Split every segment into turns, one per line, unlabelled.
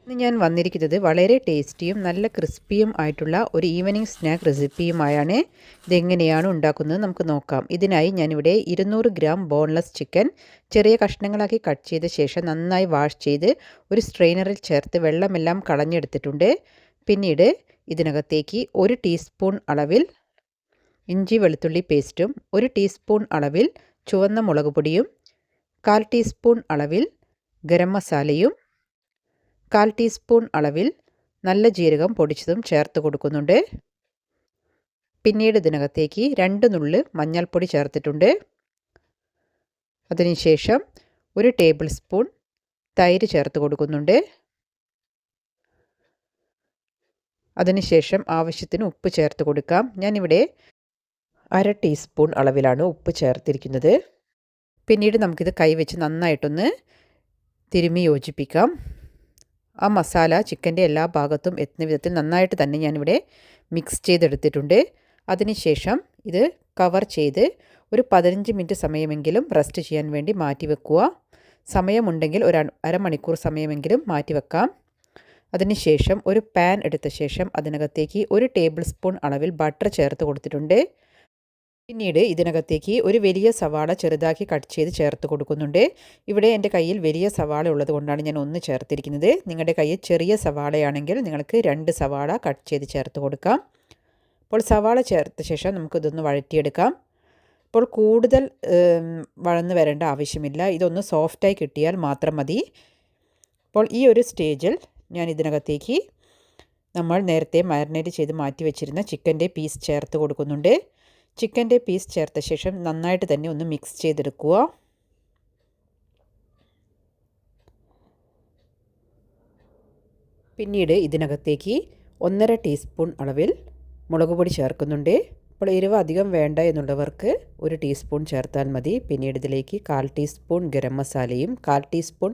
ഇന്ന് ഞാൻ വന്നിരിക്കുന്നത് വളരെ ടേസ്റ്റിയും നല്ല ക്രിസ്പിയും ആയിട്ടുള്ള ഒരു ഈവനിങ് സ്നാക്ക് റെസിപ്പിയുമായാണ്. ഇതെങ്ങനെയാണ് ഉണ്ടാക്കുന്നത് നമുക്ക് നോക്കാം. ഇതിനായി ഞാനിവിടെ 200 ഗ്രാം ബോൺലെസ് ചിക്കൻ ചെറിയ കഷ്ണങ്ങളാക്കി കട്ട് ചെയ്ത ശേഷം നന്നായി വാഷ് ചെയ്ത് ഒരു സ്ട്രെയിനറിൽ ചേർത്ത് വെള്ളമെല്ലാം കളഞ്ഞെടുത്തിട്ടുണ്ട്. പിന്നീട് ഇതിനകത്തേക്ക് 1 ടീസ്പൂൺ അളവിൽ ഇഞ്ചി വെളുത്തുള്ളി പേസ്റ്റും 1 ടീസ്പൂൺ അളവിൽ ചുവന്ന മുളക് പൊടിയും 1/4 ടീസ്പൂൺ അളവിൽ ഗരം മസാലയും 1/4 ടീസ്പൂൺ അളവിൽ നല്ല ജീരകം പൊടിച്ചതും ചേർത്ത് കൊടുക്കുന്നുണ്ട്. പിന്നീട് ഇതിനകത്തേക്ക് 2 നുള്ള് മഞ്ഞൾപ്പൊടി ചേർത്തിട്ടുണ്ട്. അതിനുശേഷം 1 ടേബിൾ സ്പൂൺ തൈര് ചേർത്ത് കൊടുക്കുന്നുണ്ട്. അതിനുശേഷം ആവശ്യത്തിന് ഉപ്പ് ചേർത്ത് കൊടുക്കാം. ഞാനിവിടെ 1/2 ടീസ്പൂൺ അളവിലാണ് ഉപ്പ് ചേർത്തിരിക്കുന്നത്. പിന്നീട് നമുക്കിത് കൈവച്ച് നന്നായിട്ടൊന്ന് തിരുമ്മി യോജിപ്പിക്കാം. ആ മസാല ചിക്കൻ്റെ എല്ലാ ഭാഗത്തും എത്തുന്ന വിധത്തിൽ നന്നായിട്ട് തന്നെ ഞാനിവിടെ മിക്സ് ചെയ്തെടുത്തിട്ടുണ്ട്. അതിനുശേഷം ഇത് കവർ ചെയ്ത് ഒരു 15 മിനിറ്റ് സമയമെങ്കിലും റെസ്റ്റ് ചെയ്യാൻ വേണ്ടി മാറ്റി വെക്കുക. സമയമുണ്ടെങ്കിൽ ഒരു അരമണിക്കൂർ സമയമെങ്കിലും മാറ്റി വെക്കാം. അതിനുശേഷം ഒരു പാൻ എടുത്ത ശേഷം അതിനകത്തേക്ക് 1 ടേബിൾ സ്പൂൺ അളവിൽ ബട്ടർ ചേർത്ത് കൊടുത്തിട്ടുണ്ട്. പിന്നീട് ഇതിനകത്തേക്ക് ഒരു വലിയ സവാള ചെറുതാക്കി കട്ട് ചെയ്ത് ചേർത്ത് കൊടുക്കുന്നുണ്ട്. ഇവിടെ എൻ്റെ കയ്യിൽ വലിയ സവാള ഉള്ളത് കൊണ്ടാണ് ഞാൻ 1 ചേർത്തിരിക്കുന്നത്. നിങ്ങളുടെ കയ്യിൽ ചെറിയ സവാളയാണെങ്കിൽ നിങ്ങൾക്ക് 2 സവാള കട്ട് ചെയ്ത് ചേർത്ത് കൊടുക്കാം. അപ്പോൾ സവാള ചേർത്ത ശേഷം നമുക്കിതൊന്ന് വഴറ്റിയെടുക്കാം. അപ്പോൾ കൂടുതൽ വഴന്ന് വരേണ്ട ആവശ്യമില്ല. ഇതൊന്ന് സോഫ്റ്റായി കിട്ടിയാൽ മാത്രം മതി. അപ്പോൾ ഈ ഒരു സ്റ്റേജിൽ ഞാൻ ഇതിനകത്തേക്ക് നമ്മൾ നേരത്തെ മാരിനേറ്റ് ചെയ്ത് മാറ്റി വെച്ചിരുന്ന ചിക്കൻ്റെ പീസ് ചേർത്ത് കൊടുക്കുന്നുണ്ട്. ചിക്കൻ്റെ പീസ് ചേർത്ത ശേഷം നന്നായിട്ട് തന്നെ ഒന്ന് മിക്സ് ചെയ്തെടുക്കുക. പിന്നീട് ഇതിനകത്തേക്ക് 1/2 ടീസ്പൂൺ അളവിൽ മുളക് പൊടി ചേർക്കുന്നുണ്ട്. അപ്പോൾ എരിവ് അധികം വേണ്ട എന്നുള്ളവർക്ക് 1 ടീസ്പൂൺ ചേർത്താൽ മതി. പിന്നീട് ഇതിലേക്ക് 1/4 ടീസ്പൂൺ ഗരം മസാലയും 1/4 ടീസ്പൂൺ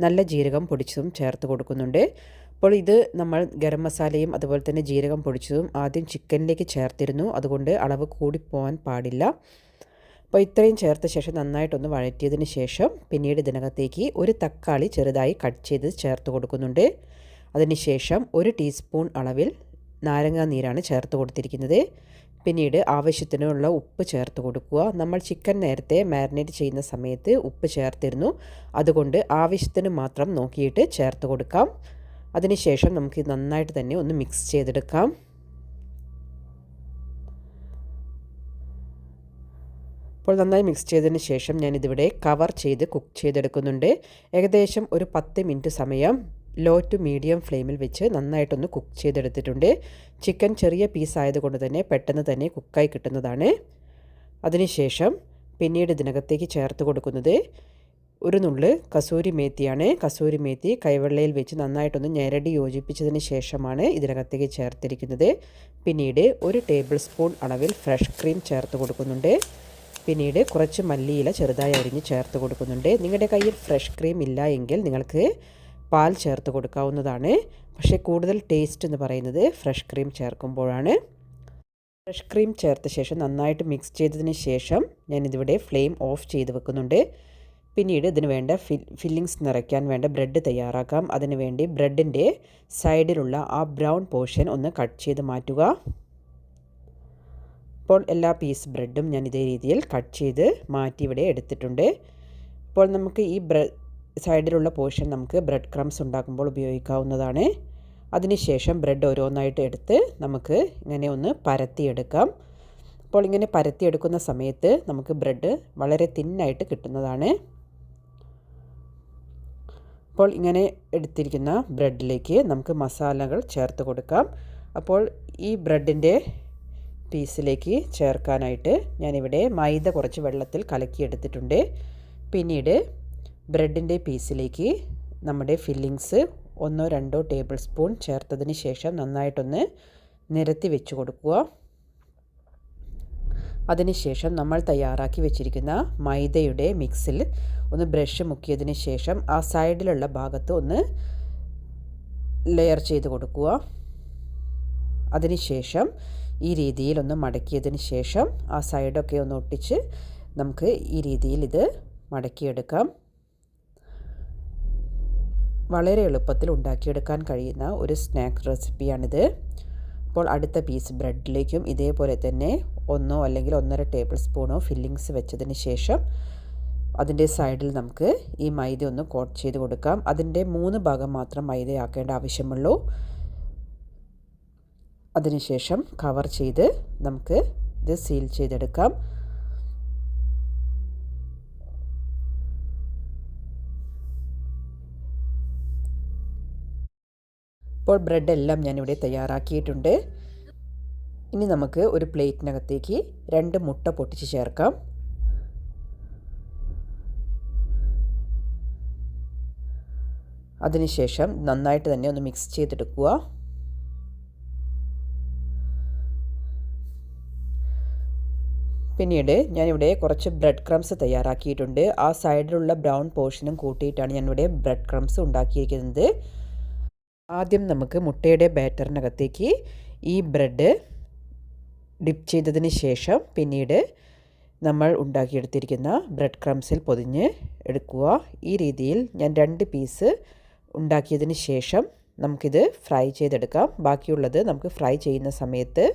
നല്ല ജീരകം പൊടിച്ചതും ചേർത്ത് കൊടുക്കുന്നുണ്ട്. അപ്പോൾ ഇത് നമ്മൾ ഗരം മസാലയും അതുപോലെ തന്നെ ജീരകം പൊടിച്ചതും ആദ്യം ചിക്കനിലേക്ക് ചേർത്തിരുന്നു. അതുകൊണ്ട് അളവ് കൂടിപ്പോകാൻ പാടില്ല. അപ്പോൾ ഇത്രയും ചേർത്ത ശേഷം നന്നായിട്ടൊന്ന് വഴറ്റിയതിന് ശേഷം പിന്നീട് ഇതിനകത്തേക്ക് 1 തക്കാളി ചെറുതായി കട്ട് ചെയ്ത് ചേർത്ത് കൊടുക്കുന്നുണ്ട്. അതിനുശേഷം 1 ടീസ്പൂൺ അളവിൽ നാരങ്ങാ നീരാണ് ചേർത്ത് കൊടുത്തിരിക്കുന്നത്. പിന്നീട് ആവശ്യത്തിനുള്ള ഉപ്പ് ചേർത്ത് കൊടുക്കുക. നമ്മൾ ചിക്കൻ നേരത്തെ മാരിനേറ്റ് ചെയ്യുന്ന സമയത്ത് ഉപ്പ് ചേർത്തിരുന്നു. അതുകൊണ്ട് ആവശ്യത്തിന് മാത്രം നോക്കിയിട്ട് ചേർത്ത് കൊടുക്കാം. അതിനുശേഷം നമുക്ക് നന്നായിട്ട് തന്നെ ഒന്ന് മിക്സ് ചെയ്തെടുക്കാം. അപ്പോൾ നന്നായി മിക്സ് ചെയ്തതിന് ശേഷം ഞാനിതിവിടെ കവർ ചെയ്ത് കുക്ക് ചെയ്തെടുക്കുന്നുണ്ട്. ഏകദേശം ഒരു 10 മിനിറ്റ് സമയം ലോ ടു മീഡിയം ഫ്ലെയിമിൽ വെച്ച് നന്നായിട്ടൊന്ന് കുക്ക് ചെയ്തെടുത്തിട്ടുണ്ട്. ചിക്കൻ ചെറിയ പീസ് ആയതുകൊണ്ട് തന്നെ പെട്ടെന്ന് തന്നെ കുക്കായി കിട്ടുന്നതാണ്. അതിനുശേഷം പിന്നീട് ഇതിനകത്തേക്ക് ചേർത്ത് കൊടുക്കുന്നത് 1 നുള്ള് കസൂരി മേത്തിയാണ്. കസൂരി മേത്തി കൈവെള്ളയിൽ വെച്ച് നന്നായിട്ടൊന്ന് ഞെരടി യോജിപ്പിച്ചതിന് ശേഷമാണ് ഇതിനകത്തേക്ക് ചേർത്തിരിക്കുന്നത്. പിന്നീട് 1 ടേബിൾ സ്പൂൺ അളവിൽ ഫ്രഷ് ക്രീം ചേർത്ത് കൊടുക്കുന്നുണ്ട്. പിന്നീട് കുറച്ച് മല്ലിയില ചെറുതായി അരിഞ്ഞ് ചേർത്ത് കൊടുക്കുന്നുണ്ട്. നിങ്ങളുടെ കയ്യിൽ ഫ്രഷ് ക്രീം ഇല്ല എങ്കിൽ നിങ്ങൾക്ക് പാൽ ചേർത്ത് കൊടുക്കാവുന്നതാണ്. പക്ഷേ കൂടുതൽ ടേസ്റ്റ് എന്ന് പറയുന്നത് ഫ്രഷ് ക്രീം ചേർക്കുമ്പോഴാണ്. ഫ്രഷ് ക്രീം ചേർത്ത ശേഷം നന്നായിട്ട് മിക്സ് ചെയ്തതിന് ശേഷം ഞാനിതിവിടെ ഫ്ലെയിം ഓഫ് ചെയ്ത് വെക്കുന്നുണ്ട്. പിന്നീട് ഇതിന് വേണ്ട ഫില്ലിങ്സ് നിറയ്ക്കാൻ വേണ്ട ബ്രെഡ് തയ്യാറാക്കാം. അതിനുവേണ്ടി ബ്രെഡിൻ്റെ സൈഡിലുള്ള ആ ബ്രൗൺ പോർഷൻ ഒന്ന് കട്ട് ചെയ്ത് മാറ്റുക. അപ്പോൾ എല്ലാ പീസ് ബ്രെഡും ഞാൻ ഇതേ രീതിയിൽ കട്ട് ചെയ്ത് മാറ്റി ഇവിടെ എടുത്തിട്ടുണ്ട്. അപ്പോൾ നമുക്ക് ഈ സൈഡിലുള്ള പോർഷൻ നമുക്ക് ബ്രെഡ് ക്രംസ് ഉണ്ടാക്കുമ്പോൾ ഉപയോഗിക്കാവുന്നതാണ്. അതിനുശേഷം ബ്രെഡ് ഓരോന്നായിട്ട് എടുത്ത് നമുക്ക് ഇങ്ങനെ ഒന്ന് പരത്തിയെടുക്കാം. അപ്പോൾ ഇങ്ങനെ പരത്തിയെടുക്കുന്ന സമയത്ത് നമുക്ക് ബ്രെഡ് വളരെ തിന്നായിട്ട് കിട്ടുന്നതാണ്. അപ്പോൾ ഇങ്ങനെ എടുത്തിരിക്കുന്ന ബ്രെഡിലേക്ക് നമുക്ക് മസാലകൾ ചേർത്ത് കൊടുക്കാം. അപ്പോൾ ഈ ബ്രെഡിൻ്റെ പീസിലേക്ക് ചേർക്കാനായിട്ട് ഞാനിവിടെ മൈദ കുറച്ച് വെള്ളത്തിൽ കലക്കിയെടുത്തിട്ടുണ്ട്. പിന്നീട് ബ്രെഡിൻ്റെ പീസിലേക്ക് നമ്മുടെ ഫില്ലിങ്സ് 1-2 ടേബിൾ സ്പൂൺ ചേർത്തതിന് ശേഷം നന്നായിട്ടൊന്ന് നിരത്തി വെച്ച് കൊടുക്കുക. അതിനുശേഷം നമ്മൾ തയ്യാറാക്കി വെച്ചിരിക്കുന്ന മൈദയുടെ മിക്സിൽ ഒന്ന് ബ്രഷ് മുക്കിയതിന് ശേഷം ആ സൈഡിലുള്ള ഭാഗത്ത് ഒന്ന് ലെയർ ചെയ്ത് കൊടുക്കുക. അതിനുശേഷം ഈ രീതിയിൽ ഒന്ന് മടക്കിയതിന് ശേഷം ആ സൈഡൊക്കെ ഒന്ന് ഒട്ടിച്ച് നമുക്ക് ഈ രീതിയിൽ ഇത് മടക്കിയെടുക്കാം. വളരെ എളുപ്പത്തിൽ ഉണ്ടാക്കിയെടുക്കാൻ കഴിയുന്ന ഒരു സ്നാക്ക് റെസിപ്പിയാണിത്. അപ്പോൾ അടുത്ത പീസ് ബ്രെഡിലേക്കും ഇതേപോലെ തന്നെ 1 അല്ലെങ്കിൽ 1.5 ടേബിൾ സ്പൂണോ ഫില്ലിങ്സ് വെച്ചതിന് ശേഷം അതിൻ്റെ സൈഡിൽ നമുക്ക് ഈ മൈദ ഒന്ന് കോട്ട് ചെയ്ത് കൊടുക്കാം. അതിൻ്റെ 3 ഭാഗം മാത്രം മൈദയാക്കേണ്ട ആവശ്യമുള്ളൂ. അതിനുശേഷം കവർ ചെയ്ത് നമുക്ക് ഇത് സീൽ ചെയ്തെടുക്കാം. ഇപ്പോൾ ബ്രെഡെല്ലാം ഞാനിവിടെ തയ്യാറാക്കിയിട്ടുണ്ട്. ഇനി നമുക്ക് ഒരു പ്ലേറ്റിനകത്തേക്ക് 2 മുട്ട പൊട്ടിച്ച് ചേർക്കാം. അതിനുശേഷം നന്നായിട്ട് തന്നെ ഒന്ന് മിക്സ് ചെയ്തെടുക്കുക. പിന്നീട് ഞാനിവിടെ കുറച്ച് ബ്രെഡ് ക്രംസ് തയ്യാറാക്കിയിട്ടുണ്ട്. ആ സൈഡിലുള്ള ബ്രൗൺ പോർഷനും കൂട്ടിയിട്ടാണ് ഞാനിവിടെ ബ്രെഡ് ക്രംസ് ഉണ്ടാക്കിയിരിക്കുന്നത്. ആദ്യം നമുക്ക് മുട്ടയുടെ ബാറ്ററിനകത്തേക്ക് ഈ ബ്രെഡ് ഡിപ്പ് ചെയ്തതിന് ശേഷം പിന്നീട് നമ്മൾ ഉണ്ടാക്കിയെടുത്തിരിക്കുന്ന ബ്രെഡ് ക്രംസിൽ പൊതിഞ്ഞ് എടുക്കുക. ഈ രീതിയിൽ ഞാൻ 2 പീസ് ഉണ്ടാക്കിയതിന് ശേഷം നമുക്കിത് ഫ്രൈ ചെയ്തെടുക്കാം. ബാക്കിയുള്ളത് നമുക്ക് ഫ്രൈ ചെയ്യുന്ന സമയത്ത്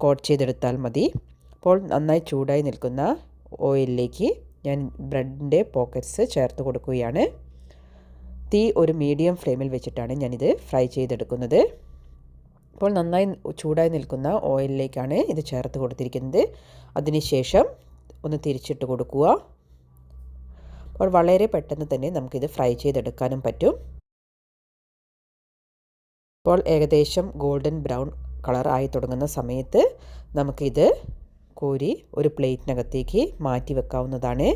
കോട്ട് ചെയ്തെടുത്താൽ മതി. അപ്പോൾ നന്നായി ചൂടായി നിൽക്കുന്ന ഓയിലിലേക്ക് ഞാൻ ബ്രെഡിൻ്റെ പോക്കറ്റ്സ് ചേർത്ത് കൊടുക്കുകയാണ്. തീ ഒരു മീഡിയം ഫ്ലെയിമിൽ വെച്ചിട്ടാണ് ഞാനിത് ഫ്രൈ ചെയ്തെടുക്കുന്നത്. അപ്പോൾ നന്നായി ചൂടായി നിൽക്കുന്ന ഓയിലിലേക്കാണ് ഇത് ചേർത്ത് കൊടുത്തിരിക്കുന്നത്. അതിനുശേഷം ഒന്ന് തിരിച്ചിട്ട് കൊടുക്കുക. അപ്പോൾ വളരെ പെട്ടെന്ന് തന്നെ നമുക്കിത് ഫ്രൈ ചെയ്തെടുക്കാനും പറ്റും. ഇപ്പോൾ ഏകദേശം ഗോൾഡൻ ബ്രൗൺ കളർ ആയി തുടങ്ങുന്ന സമയത്ത് നമുക്കിത് കോരി ഒരു പ്ലേറ്റിനകത്തേക്ക് മാറ്റി വെക്കാവുന്നതാണ്.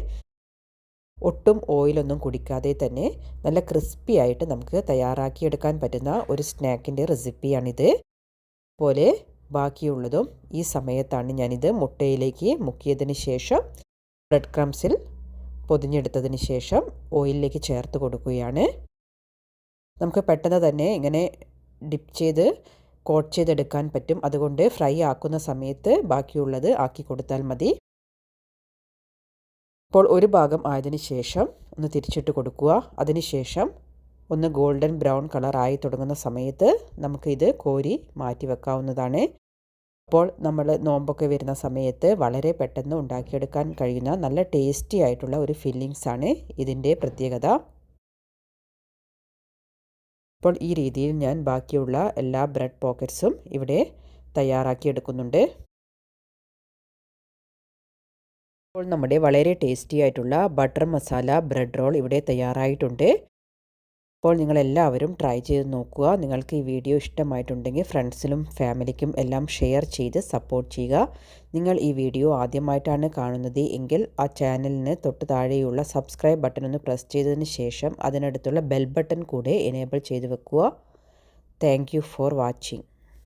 ഒട്ടും ഓയിലൊന്നും കുടിക്കാതെ തന്നെ നല്ല ക്രിസ്പി ആയിട്ട് നമുക്ക് തയ്യാറാക്കിയെടുക്കാൻ പറ്റുന്ന ഒരു സ്നാക്കിൻ്റെ റെസിപ്പിയാണിത്. അതുപോലെ ബാക്കിയുള്ളതും ഈ സമയത്താണ് ഞാനിത് മുട്ടയിലേക്ക് മുക്കിയതിന് ശേഷം ബ്രെഡ് ക്രംസിൽ പൊതിഞ്ഞെടുത്തതിന് ശേഷം ഓയിലിലേക്ക് ചേർത്ത് കൊടുക്കുകയാണ്. നമുക്ക് പെട്ടെന്ന് തന്നെ ഇങ്ങനെ ഡിപ്പ് ചെയ്ത് കോട്ട് ചെയ്തെടുക്കാൻ പറ്റും. അതുകൊണ്ട് ഫ്രൈ ആക്കുന്ന സമയത്ത് ബാക്കിയുള്ളത് ആക്കി കൊടുത്താൽ മതി. ഇപ്പോൾ ഒരു ഭാഗം ആയതിനു ശേഷം ഒന്ന് തിരിച്ചിട്ട് കൊടുക്കുക. അതിനുശേഷം ഒന്ന് ഗോൾഡൻ ബ്രൗൺ കളർ ആയി തുടങ്ങുന്ന സമയത്ത് നമുക്കിത് കോരി മാറ്റി വെക്കാവുന്നതാണ്. അപ്പോൾ നമ്മൾ നോമ്പൊക്കെ വരുന്ന സമയത്ത് വളരെ പെട്ടെന്ന് ഉണ്ടാക്കിയെടുക്കാൻ കഴിയുന്ന നല്ല ടേസ്റ്റി ആയിട്ടുള്ള ഒരു ഫില്ലിങ്സ് ആണ് ഇതിൻ്റെ പ്രത്യേകത. അപ്പോൾ ഈ രീതിയിൽ ഞാൻ ബാക്കിയുള്ള എല്ലാ ബ്രെഡ് പോക്കറ്റ്സും ഇവിടെ തയ്യാറാക്കിയെടുക്കുന്നുണ്ട്. അപ്പോൾ നമ്മുടെ വളരെ ടേസ്റ്റി ആയിട്ടുള്ള ബട്ടർ മസാല ബ്രെഡ് റോൾ ഇവിടെ തയ്യാറായിട്ടുണ്ട്. അപ്പോൾ നിങ്ങളെല്ലാവരും ട്രൈ ചെയ്ത് നോക്കുക. നിങ്ങൾക്ക് ഈ വീഡിയോ ഇഷ്ടമായിട്ടുണ്ടെങ്കിൽ ഫ്രണ്ട്സിലും ഫാമിലിക്കും എല്ലാം ഷെയർ ചെയ്ത് സപ്പോർട്ട് ചെയ്യുക. നിങ്ങൾ ഈ വീഡിയോ ആദ്യമായിട്ടാണ് കാണുന്നത് എങ്കിൽ ആ ചാനലിന് തൊട്ട് താഴെയുള്ള സബ്സ്ക്രൈബ് ബട്ടൺ ഒന്ന് പ്രസ് ചെയ്തതിന് ശേഷം അതിനടുത്തുള്ള ബെൽ ബട്ടൺ കൂടെ എനേബിൾ ചെയ്ത് വെക്കുക. Thank you for watching.